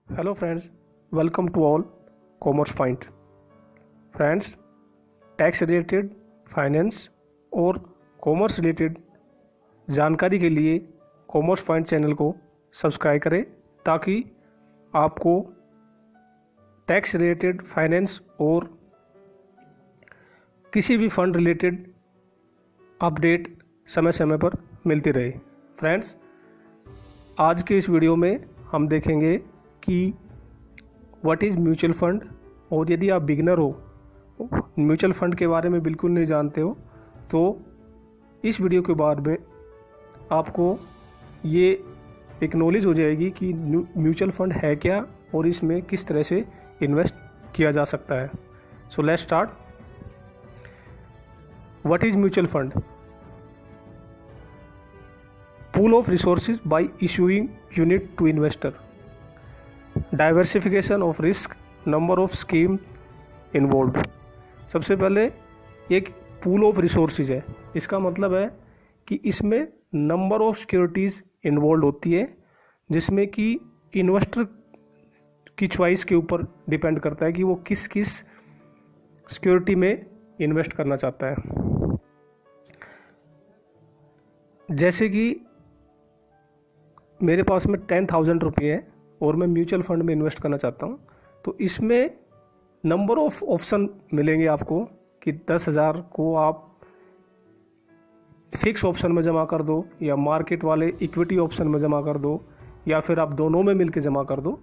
Hello friends, welcome to all Commerce Point. Friends, tax related, finance और commerce related जानकारी के लिए commerce point channel को subscribe करें ताकि आपको टैक्स रिलेटेड, फाइनेंस और किसी भी फंड रिलेटेड अपडेट समय समय पर मिलती रहे। फ्रेंड्स, आज के इस वीडियो में हम देखेंगे कि व्हाट इज़ म्यूचुअल फंड, और यदि आप बिगिनर हो, म्यूचुअल फंड के बारे में बिल्कुल नहीं जानते हो, तो इस वीडियो के बाद में आपको ये एक नॉलेज हो जाएगी कि म्यूचुअल फंड है क्या और इसमें किस तरह से इन्वेस्ट किया जा सकता है। So let's start. What is mutual fund? Pool of resources by issuing unit to investor, diversification of risk, number of scheme involve. सबसे पहले एक पूल ऑफ रिसोर्सेज है, इसका मतलब है कि इसमें नंबर ऑफ सिक्योरिटीज़ इन्वॉल्व होती है, जिसमें कि इन्वेस्टर की चॉइस के ऊपर डिपेंड करता है कि वो किस किस सिक्योरिटी में इन्वेस्ट करना चाहता है। जैसे कि मेरे पास में 10,000 रुपये है और मैं म्यूचुअल फंड में इन्वेस्ट करना चाहता हूँ, तो इसमें नंबर ऑफ ऑप्शन मिलेंगे आपको कि 10,000 को आप फिक्स ऑप्शन में जमा कर दो, या मार्केट वाले इक्विटी ऑप्शन में जमा कर दो, या फिर आप दोनों में मिलकर जमा कर दो।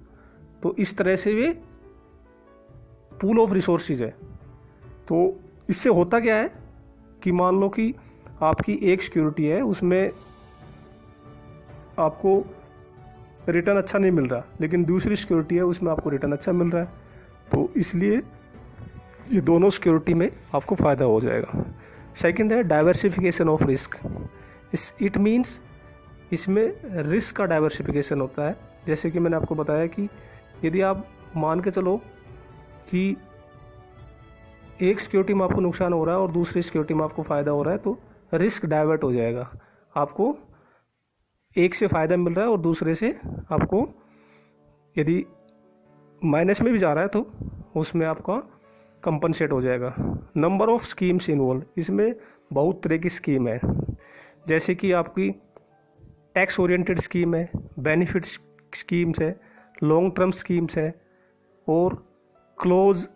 तो इस तरह से ये पूल ऑफ रिसोर्सेज है। तो इससे होता क्या है कि मान लो कि आपकी एक सिक्योरिटी है, उसमें आपको रिटर्न अच्छा नहीं मिल रहा, लेकिन दूसरी सिक्योरिटी है उसमें आपको रिटर्न अच्छा मिल रहा है, तो इसलिए ये दोनों सिक्योरिटी में आपको फ़ायदा हो जाएगा। सेकंड है diversification of risk. It means इसमें रिस्क का डाइवर्सिफिकेशन होता है। जैसे कि मैंने आपको बताया कि यदि आप मान के चलो कि एक सिक्योरिटी में आपको नुकसान हो रहा है और दूसरी सिक्योरिटी में आपको फ़ायदा हो रहा है, तो रिस्क डाइवर्ट हो जाएगा। आपको एक से फ़ायदा मिल रहा है और दूसरे से आपको यदि माइनस में भी जा रहा है तो उसमें आपका कंपनसेट हो जाएगा। नंबर ऑफ स्कीम्स इन्वॉल्व, इसमें बहुत तरह की स्कीम है, जैसे कि आपकी टैक्स ओरिएंटेड स्कीम है, बेनिफिट स्कीम्स है, लॉन्ग टर्म स्कीम्स है, और क्लोज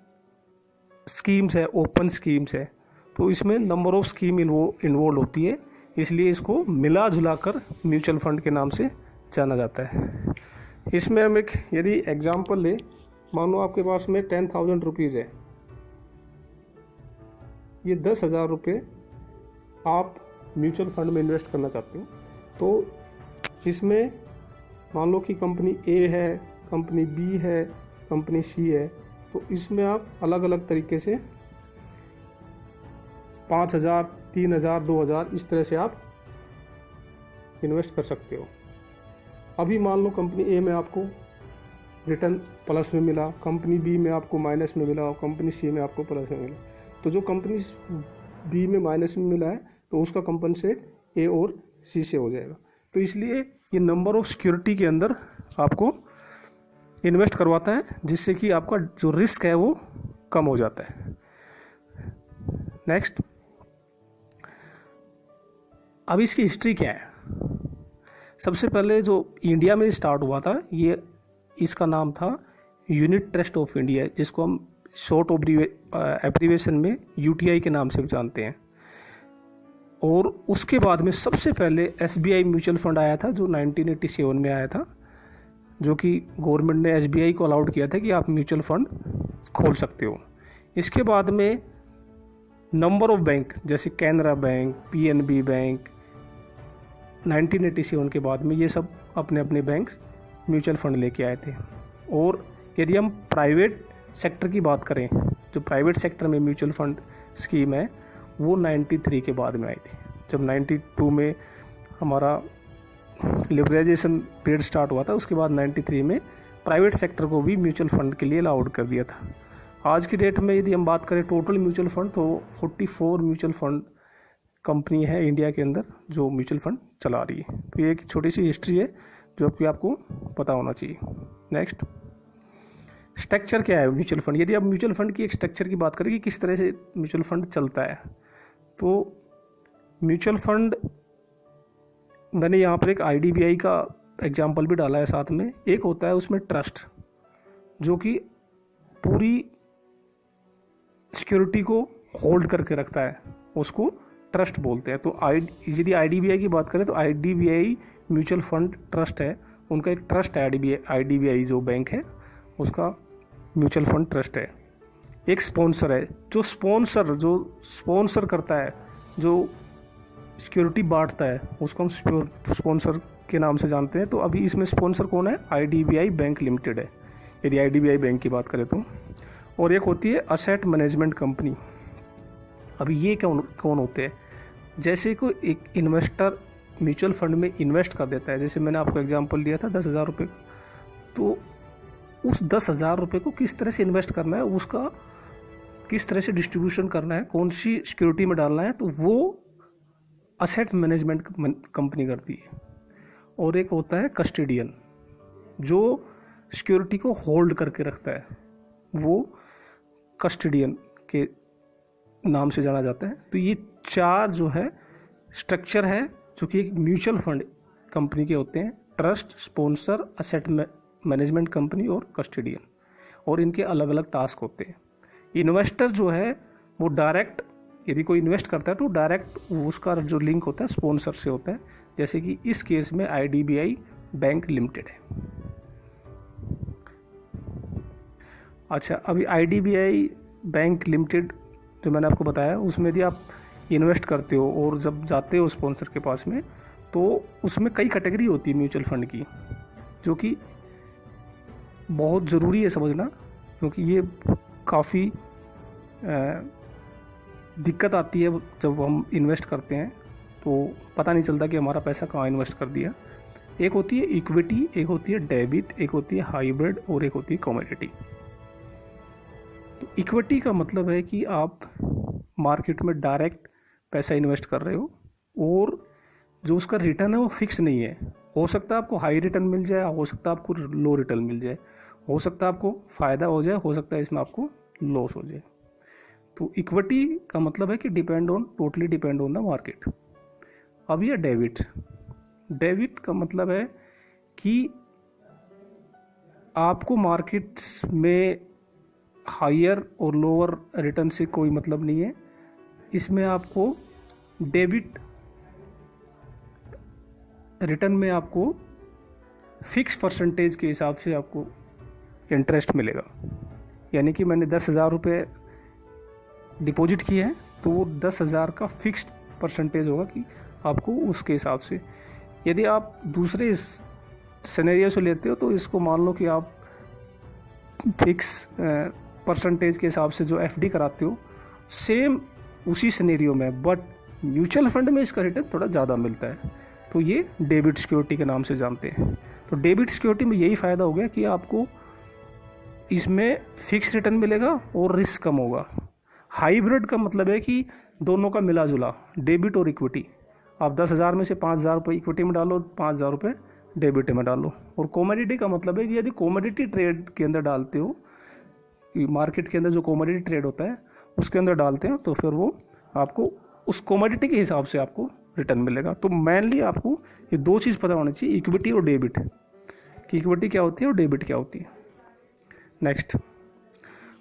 स्कीम्स है, ओपन स्कीम्स है। तो इसमें नंबर ऑफ स्कीम इन्वॉल्व होती है, इसलिए इसको मिला जुला कर म्यूचुअल फंड के नाम से जाना जाता है। इसमें हम एक यदि एग्जाम्पल ले, मान लो आपके पास में 10,000 रुपीज़ है, ये 10,000 रुपये आप म्यूचुअल फंड में इन्वेस्ट करना चाहते हो, तो इसमें मान लो कि कंपनी ए है, कंपनी बी है, कंपनी सी है, तो इसमें आप अलग अलग तरीके से 5,000, 3,000, 2,000 इस तरह से आप इन्वेस्ट कर सकते हो। अभी मान लो कंपनी ए में आपको रिटर्न प्लस में मिला, कंपनी बी में आपको माइनस में मिला, और कंपनी सी में आपको प्लस में मिला। तो जो कंपनी बी में माइनस में मिला है, तो उसका कंपनसेट ए और सी से हो जाएगा। तो इसलिए ये नंबर ऑफ सिक्योरिटी के अंदर आपको इन्वेस्ट करवाता है, जिससे कि आपका जो रिस्क है वो कम हो जाता है। नेक्स्ट, अब इसकी हिस्ट्री क्या है? सबसे पहले जो इंडिया में स्टार्ट हुआ था, ये इसका नाम था यूनिट ट्रस्ट ऑफ इंडिया, जिसको हम शॉर्ट एब्रीवेशन में यूटीआई के नाम से जानते हैं। और उसके बाद में सबसे पहले एसबीआई म्यूचुअल फंड आया था, जो 1987 में आया था, जो कि गवर्नमेंट ने एसबीआई को अलाउड किया था कि आप म्यूचुअल फंड खोल सकते हो। इसके बाद में नंबर ऑफ बैंक, जैसे कैनरा बैंक, पीएनबी बैंक, 1987 के बाद में ये सब अपने अपने बैंक म्यूचुअल फंड लेके आए थे। और यदि हम प्राइवेट सेक्टर की बात करें, जो प्राइवेट सेक्टर में म्यूचुअल फंड स्कीम है, वो 93 के बाद में आई थी। जब 92 में हमारा लिबरलाइजेशन पीरियड स्टार्ट हुआ था, उसके बाद 93 में प्राइवेट सेक्टर को भी म्यूचुअल फंड के लिए अलाउड कर दिया था। आज की डेट में यदि हम बात करें टोटल म्यूचुअल फंड, तो 44 म्यूचुअल फंड कंपनी है इंडिया के अंदर जो म्यूचुअल फंड चला रही है। तो ये एक छोटी सी हिस्ट्री है जो कि आपको पता होना चाहिए। नेक्स्ट, स्ट्रक्चर क्या है म्यूचुअल फंड? यदि आप म्यूचुअल फंड की एक स्ट्रक्चर की बात करें कि किस तरह से म्यूचुअल फंड चलता है, तो म्यूचुअल फंड मैंने यहाँ पर एक IDBI का एग्जाम्पल भी डाला है साथ में। एक होता है उसमें ट्रस्ट, जो कि पूरी सिक्योरिटी को होल्ड करके रखता है, उसको ट्रस्ट बोलते हैं। तो यदि IDBI की बात करें तो IDBI म्यूचुअल फंड ट्रस्ट है, उनका एक ट्रस्ट है IDBI जो बैंक है उसका म्यूचुअल फंड ट्रस्ट है। एक स्पॉन्सर है, जो स्पॉन्सर करता है, जो सिक्योरिटी बांटता है, उसको हम स्पॉन्सर के नाम से जानते हैं। तो अभी इसमें स्पॉन्सर कौन है? IDBI बैंक लिमिटेड है, यदि IDBI बैंक की बात करें तो। और एक होती है असेट मैनेजमेंट कंपनी। अभी ये कौन होते हैं? जैसे कोई एक इन्वेस्टर म्यूचुअल फंड में इन्वेस्ट कर देता है, जैसे मैंने आपको एग्जांपल दिया था 10,000 रुपये, तो उस 10,000 रुपये को किस तरह से इन्वेस्ट करना है, उसका किस तरह से डिस्ट्रीब्यूशन करना है, कौन सी सिक्योरिटी में डालना है, तो वो असेट मैनेजमेंट कंपनी करती है। और एक होता है कस्टोडियन, जो सिक्योरिटी को होल्ड करके रखता है, वो कस्टोडियन के नाम से जाना जाता है। तो ये 4 जो है स्ट्रक्चर है जो कि एक म्यूचुअल फंड कंपनी के होते हैं: trust, sponsor, asset management company और कस्टोडियन। और इनके अलग अलग टास्क होते हैं। इन्वेस्टर जो है वो डायरेक्ट, यदि कोई इन्वेस्ट करता है तो डायरेक्ट उसका जो लिंक होता है स्पॉन्सर से होता है, जैसे कि इस केस में IDBI बैंक लिमिटेड है। अच्छा, अभी IDBI बैंक लिमिटेड जो मैंने आपको बताया, उसमें यदि आप इन्वेस्ट करते हो और जब जाते हो स्पॉन्सर के पास में, तो उसमें कई कैटेगरी होती है म्यूचुअल फंड की, जो कि बहुत ज़रूरी है समझना, क्योंकि ये काफ़ी दिक्कत आती है जब हम इन्वेस्ट करते हैं तो पता नहीं चलता कि हमारा पैसा कहाँ इन्वेस्ट कर दिया। एक होती है इक्विटी, एक होती है डेबिट, एक होती है हाइब्रिड और एक होती है कमोडिटी। तो इक्विटी का मतलब है कि आप मार्केट में डायरेक्ट पैसा इन्वेस्ट कर रहे हो और जो उसका रिटर्न है वो फिक्स नहीं है। हो सकता है आपको हाई रिटर्न मिल जाए, हो सकता है आपको लो रिटर्न मिल जाए, हो सकता है आपको फ़ायदा हो जाए, हो सकता है इसमें आपको लॉस हो जाए। तो इक्विटी का मतलब है कि totally depend on the market. अब ये डेबिट का मतलब है कि आपको मार्केट में हायर और लोअर रिटर्न से कोई मतलब नहीं है। इसमें आपको डेबिट रिटर्न में आपको फिक्स परसेंटेज के हिसाब से आपको इंटरेस्ट मिलेगा। यानी कि मैंने 10,000 रुपये डिपॉजिट किए हैं तो वो 10,000 का फिक्स्ड परसेंटेज होगा कि आपको उसके हिसाब से। यदि आप दूसरे सिनेरियो से लेते हो तो इसको मान लो कि आप फिक्स परसेंटेज के हिसाब से जो FD कराते हो, सेम उसी सिनेरियो में, बट म्यूचुअल फंड में इसका रिटर्न थोड़ा ज़्यादा मिलता है। तो ये डेबिट सिक्योरिटी के नाम से जानते हैं। तो डेबिट सिक्योरिटी में यही फ़ायदा हो गया कि आपको इसमें फिक्स रिटर्न मिलेगा और रिस्क कम होगा। हाइब्रिड का मतलब है कि दोनों का मिला जुला, डेबिट और इक्विटी। आप 10,000 में से 5,000 रुपये इक्विटी में डालो, 5,000 रुपये डेबिट में डालो। और कमोडिटी का मतलब है कि यदि कमोडिटी ट्रेड के अंदर डालते हो, कि मार्केट के अंदर जो कमोडिटी ट्रेड होता है उसके अंदर डालते हैं, तो फिर वो आपको उस कमोडिटी के हिसाब से आपको रिटर्न मिलेगा। तो मेनली आपको ये 2 चीज़ पता होनी चाहिए, इक्विटी और डेबिट, कि इक्विटी क्या होती है और डेबिट क्या होती है। Next,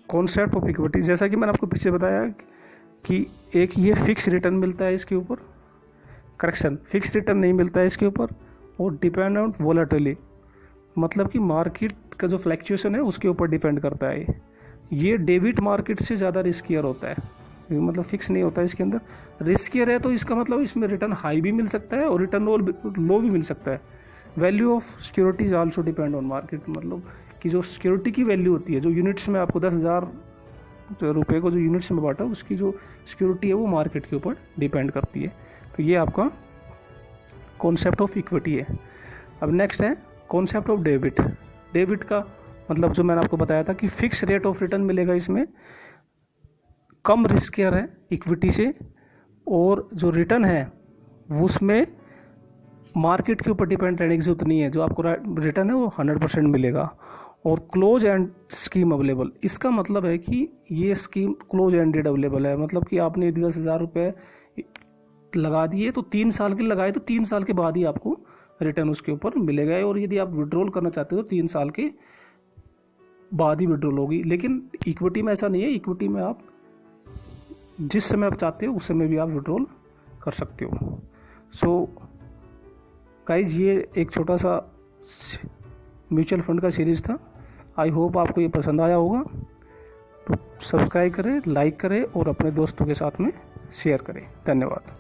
concept of equity. जैसा कि मैंने आपको पीछे बताया कि एक ये फिक्स रिटर्न मिलता है इसके ऊपर, फिक्स रिटर्न नहीं मिलता है इसके ऊपर, और डिपेंड ऑन वोलेटिलिटी, मतलब कि मार्केट का जो फ्लैक्चुएशन है उसके ऊपर डिपेंड करता है। ये डेबिट मार्केट से ज़्यादा रिस्कियर होता है, मतलब फिक्स नहीं होता है इसके अंदर। रिस्कियर है तो इसका मतलब इसमें रिटर्न हाई भी मिल सकता है और रिटर्न लो भी मिल सकता है। Value of securities also depend on market, मतलब कि जो सिक्योरिटी की वैल्यू होती है, जो यूनिट्स में आपको 10,000 रुपये को जो यूनिट्स में बांटा, उसकी जो सिक्योरिटी है वो मार्केट के ऊपर डिपेंड करती है। तो ये आपका कॉन्सेप्ट ऑफ इक्विटी है। अब नेक्स्ट है कॉन्सेप्ट ऑफ डेबिट। डेबिट का मतलब जो मैंने आपको बताया था कि फिक्स रेट ऑफ रिटर्न मिलेगा, इसमें कम रिस्कियर है इक्विटी से, और जो रिटर्न है वो उसमें मार्केट के ऊपर डिपेंड रहने की जरूरत नहीं है। जो आपको रिटर्न है वो 100% मिलेगा। और क्लोज एंड स्कीम अवेलेबल, इसका मतलब है कि ये स्कीम क्लोज एंडेड अवेलेबल है, मतलब कि आपने यदि 10,000 रुपये लगा दिए तो 3 साल के लगाए तो 3 साल के बाद ही आपको रिटर्न उसके ऊपर मिलेगा, और यदि आप विड्रॉल करना चाहते हो तो 3 साल के बाद ही विड्रॉल होगी। लेकिन इक्विटी में ऐसा नहीं है, इक्विटी में आप जिस समय आप चाहते हो उस समय भी आप विड्रॉल कर सकते हो। सो गाइज, ये एक छोटा सा म्यूचुअल फंड का सीरीज़ था। आई होप आपको ये पसंद आया होगा। तो सब्सक्राइब करें, लाइक करें और अपने दोस्तों के साथ में शेयर करें। धन्यवाद।